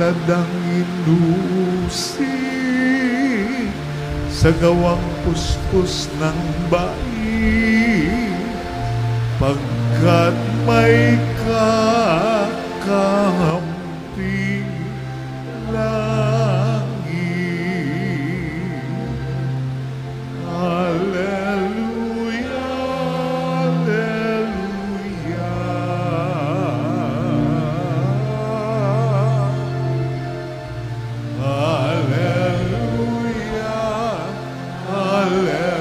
Paladang inusi sa gawang puspos ng bayi, pagkat may kakampi langit. Hallelujah, hallelujah, hallelujah.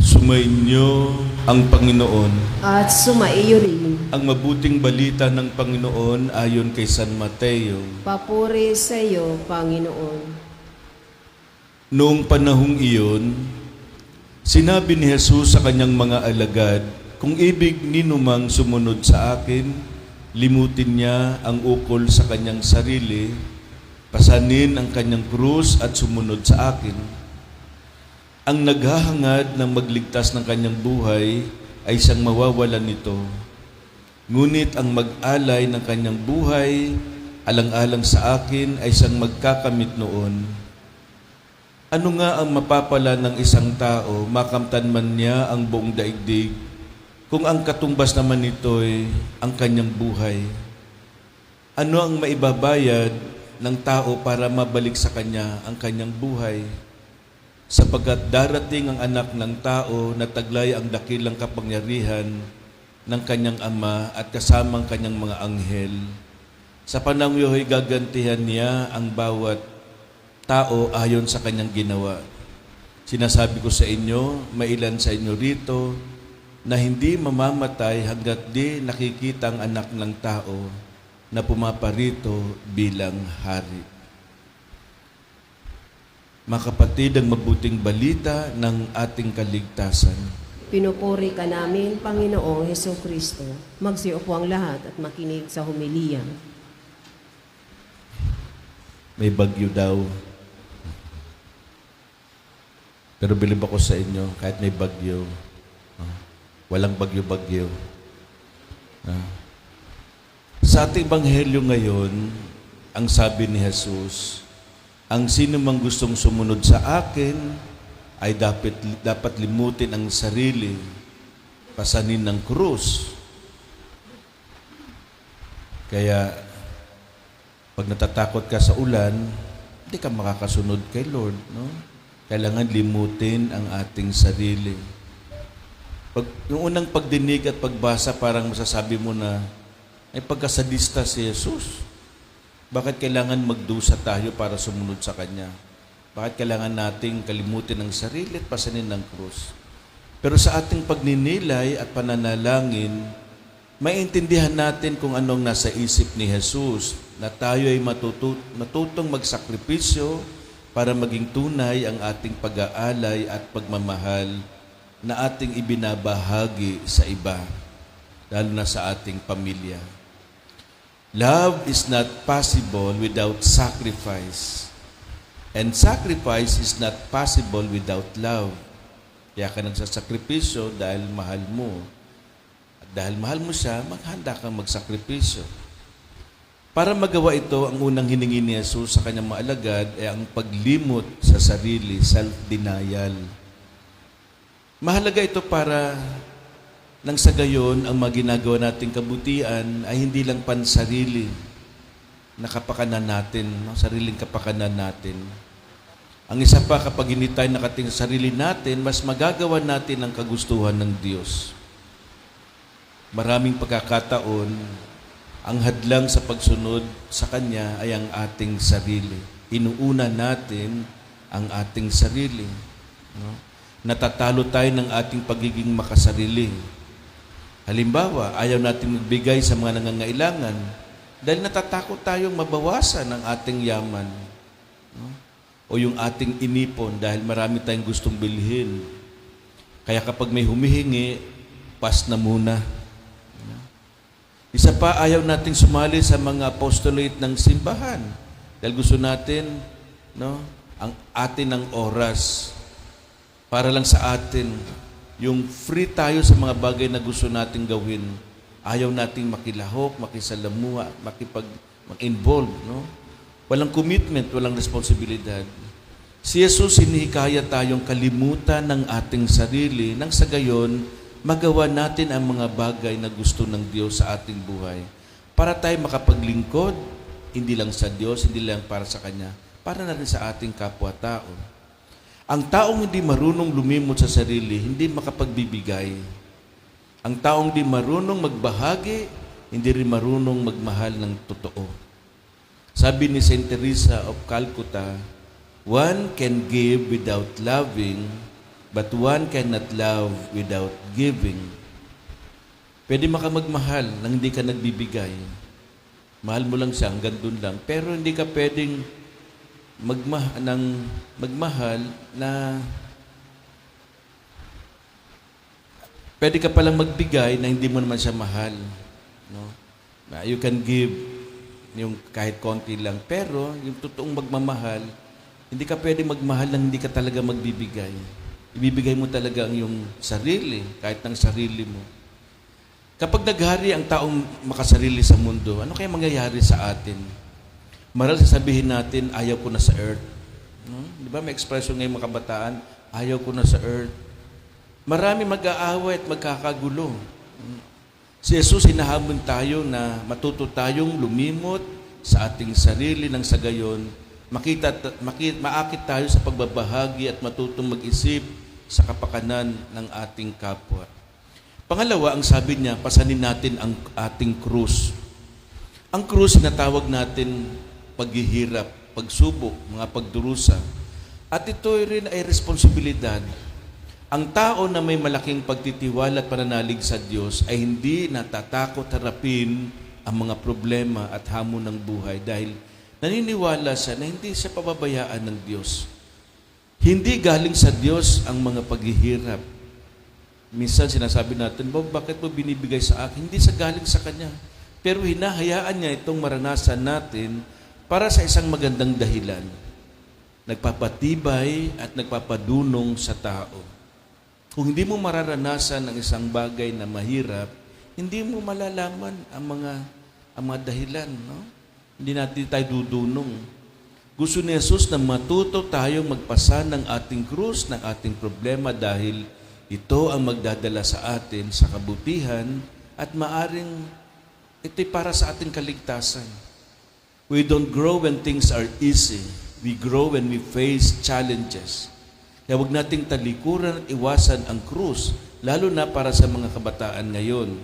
Sumainyo ang Panginoon. At sumaiyo rin. Ang mabuting balita ng Panginoon ayon kay San Mateo. Papuri sa iyo, Panginoon. Noong panahong iyon, sinabi ni Jesus sa kanyang mga alagad, kung ibig ninumang sumunod sa akin, limutin niya ang ukol sa kanyang sarili, pasanin ang kanyang krus at sumunod sa akin. Ang naghahangad ng magligtas ng kanyang buhay ay siyang mawawalan nito. Ngunit ang mag-alay ng kanyang buhay, alang-alang sa akin, ay siyang magkakamit noon. Ano nga ang mapapala ng isang tao, makamtan man niya ang buong daigdig, kung ang katumbas naman nito'y ang kanyang buhay? Ano ang maibabayad ng tao para mabalik sa kanya ang kanyang buhay? Sapagkat darating ang anak ng tao na taglay ang dakilang kapangyarihan ng kanyang ama at kasamang kanyang mga anghel. Sa panahon iyo'y gagantihan niya ang bawat tao ayon sa kanyang ginawa. Sinasabi ko sa inyo, mailan sa inyo rito na hindi mamamatay hanggat di nakikita ang anak ng tao na pumaparito bilang hari. Mga kapatid, ang mabuting balita ng ating kaligtasan. Pinupuri ka namin, Panginoong Hesukristo. Magsiupo ang lahat at makinig sa homilya. May bagyo daw. Pero bilib ako sa inyo, kahit may bagyo, walang bagyo-bagyo. Sa ating Ebanghelyo ngayon, ang sabi ni Jesus, ang sino mang gustong sumunod sa akin ay dapat limutin ang sarili, pasanin ng krus. Kaya, pag natatakot ka sa ulan, hindi ka makakasunod kay Lord, no? Kailangan limutin ang ating sarili. Yung unang pagdinig at pagbasa, parang masasabi mo na, ay pagkasadista si Jesus. Bakit kailangan magdusa tayo para sumunod sa Kanya? Bakit kailangan nating kalimutin ang sarili at pasanin ng krus? Pero sa ating pagninilay at pananalangin, maintindihan natin kung anong nasa isip ni Jesus, na tayo ay matutong magsakripisyo para maging tunay ang ating pag-aalay at pagmamahal na ating ibinabahagi sa iba, lalo na sa ating pamilya. Love is not possible without sacrifice. And sacrifice is not possible without love. Kaya ka nagsasakripisyo dahil mahal mo. At dahil mahal mo siya, maghanda kang magsakripisyo. Para magawa ito, ang unang hiningi ni Jesus sa kanyang mga alagad ay ang paglimot sa sarili, self-denial. Mahalaga ito para nang sa gayon, ang mga ginagawa nating kabutihan ay hindi lang pansarili na kapakanan natin, no? Sariling kapakanan natin. Ang isa pa, kapag hindi tayo nakatingin sa sarili natin, mas magagawa natin ang kagustuhan ng Diyos. Maraming pagkakataon, ang hadlang sa pagsunod sa Kanya ay ang ating sarili. Inuuna natin ang ating sarili. No? Natatalo tayo ng ating pagiging makasarili. Halimbawa, ayaw natin magbigay sa mga nangangailangan dahil natatakot tayong mabawasan ang ating yaman. No? O yung ating inipon dahil marami tayong gustong bilhin. Kaya kapag may humihingi, pas na muna. No? Isa pa, ayaw nating sumali sa mga apostolate ng simbahan dahil gusto natin, no, ang atin ng oras para lang sa atin. Yung free tayo sa mga bagay na gusto nating gawin. Ayaw nating makilahok, makisalamuha, mag-involve, no? Walang commitment, walang responsibilidad. Si Jesus hinihikaya tayong kalimutan ng ating sarili nang sa gayon magawa natin ang mga bagay na gusto ng Diyos sa ating buhay. Para tayo makapaglingkod, hindi lang sa Diyos, hindi lang para sa Kanya, para na rin sa ating kapwa-tao. Ang taong hindi marunong lumimot sa sarili, hindi makapagbibigay. Ang taong hindi marunong magbahagi, hindi rin marunong magmahal ng totoo. Sabi ni Saint Teresa of Calcutta, one can give without loving, but one cannot love without giving. Pwede makamagmahal nang hindi ka nagbibigay. Mahal mo lang siya, hanggang doon lang. Pero hindi ka pwedeng magmahal na pwede ka palang magbigay na hindi mo naman siya mahal. No? You can give yung kahit konti lang. Pero yung totoong magmamahal, hindi ka pwedeng magmahal nang hindi ka talaga magbibigay. Ibibigay mo talaga ang iyong sarili, kahit ng sarili mo. Kapag naghari ang taong makasarili sa mundo, ano kaya mangyayari sa atin? Maral sasabihin natin, ayaw ko na sa earth. Di ba may expression ngayong mga kabataan, ayaw ko na sa earth. Marami mag-aaway at magkakagulo. Si Jesus hinahamon tayo na matuto tayong lumimot sa ating sarili nang sa gayon, maakit tayo sa pagbabahagi at matutong mag-isip sa kapakanan ng ating kapwa. Pangalawa, ang sabi niya, pasanin natin ang ating krus. Ang krus, sinatawag natin paghihirap, pagsubok, mga pagdurusa. At ito rin ay responsibilidad. Ang tao na may malaking pagtitiwala at pananalig sa Diyos ay hindi natatakot harapin ang mga problema at hamon ng buhay dahil naniniwala siya na hindi siya pababayaan ng Diyos. Hindi galing sa Diyos ang mga paghihirap. Minsan sinasabi natin, Bob, bakit mo binibigay sa akin? Hindi sa galing sa Kanya. Pero hinahayaan niya itong maranasan natin para sa isang magandang dahilan. Nagpapatibay at nagpapadunong sa tao. Kung hindi mo mararanasan ang isang bagay na mahirap, hindi mo malalaman ang mga dahilan. No? Hindi natin tayo dudunong. Gusto ni Jesus na matuto tayong magpasa ng ating krus, ng ating problema dahil ito ang magdadala sa atin sa kabutihan at maaring ito'y para sa ating kaligtasan. We don't grow when things are easy. We grow when we face challenges. Kaya huwag nating talikuran at iwasan ang krus, lalo na para sa mga kabataan ngayon.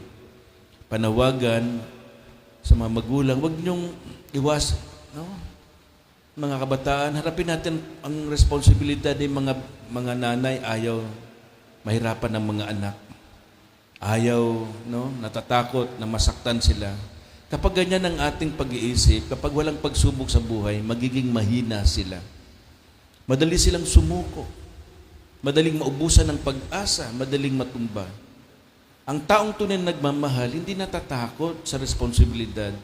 Panawagan sa mga magulang, huwag niyong iwasan. No? Mga kabataan, harapin natin ang responsibilidad ng mga nanay, ayaw mahirapan ng mga anak. Ayaw, no, natatakot na masaktan sila. Kapag ganyan ang ating pag-iisip, kapag walang pagsubok sa buhay, magiging mahina sila. Madali silang sumuko. Madaling maubusan ng pag-asa, madaling matumba. Ang taong tunay na nagmamahal, hindi natatakot sa responsibilidad,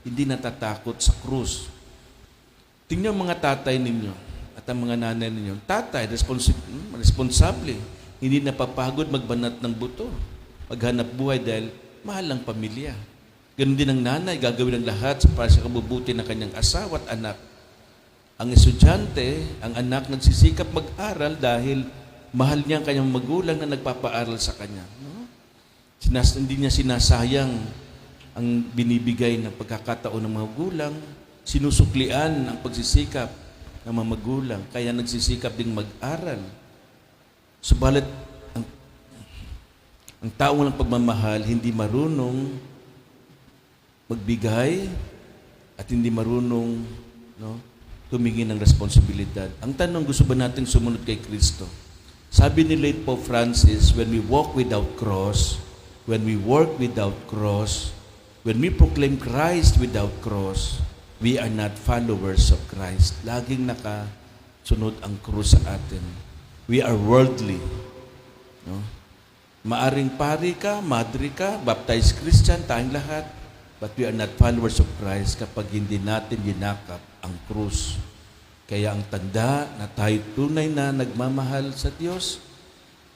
hindi natatakot sa krus. Tingnan mga tatay ninyo at ang mga nanay ninyo. Tatay, responsable. Hindi napapagod magbanat ng buto. Maghanap buhay dahil mahal ang pamilya. Ganun din ang nanay, gagawin ang lahat para sa kabubuti ng kanyang asawa at anak. Ang estudyante, ang anak nagsisikap mag-aral dahil mahal niya ang kanyang magulang na nagpapaaral sa kanya. No? Hindi niya sinasayang ang binibigay ng pagkakataon ng mga magulang. Sinusuklian ang pagsisikap ng mga magulang. Kaya nagsisikap ding mag-aral. Subalit, ang taong walang pagmamahal, hindi marunong magbigay at hindi marunong tumingin ng responsibilidad. Ang tanong, gusto ba natin sumunod kay Kristo? Sabi ni late Pope Francis, when we walk without cross, when we work without cross, when we proclaim Christ without cross, we are not followers of Christ. Laging nakasunod ang krus sa atin. We are worldly. No? Maaring pari ka, madre ka, baptized Christian, tayong lahat. But we are not followers of Christ kapag hindi natin ginakap ang krus. Kaya ang tanda na tayo tunay na nagmamahal sa Diyos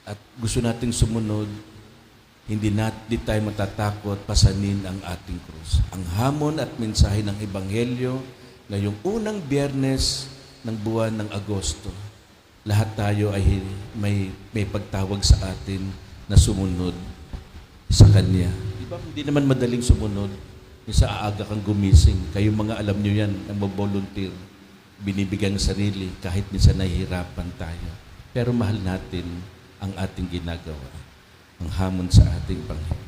at gusto nating sumunod, di tayo matatakot pasanin ang ating krus. Ang hamon at mensahe ng Ebanghelyo ngayong unang Biyernes ng buwan ng Agosto, lahat tayo ay may pagtawag sa atin na sumunod sa Kanya. Di ba, hindi naman madaling sumunod. Minsan aaga kang gumising. Kayo mga alam nyo yan, ang mag-volunteer, binibigyan ng sarili kahit minsan nahihirapan tayo. Pero mahal natin ang ating ginagawa, ang hamon sa ating Panginoon.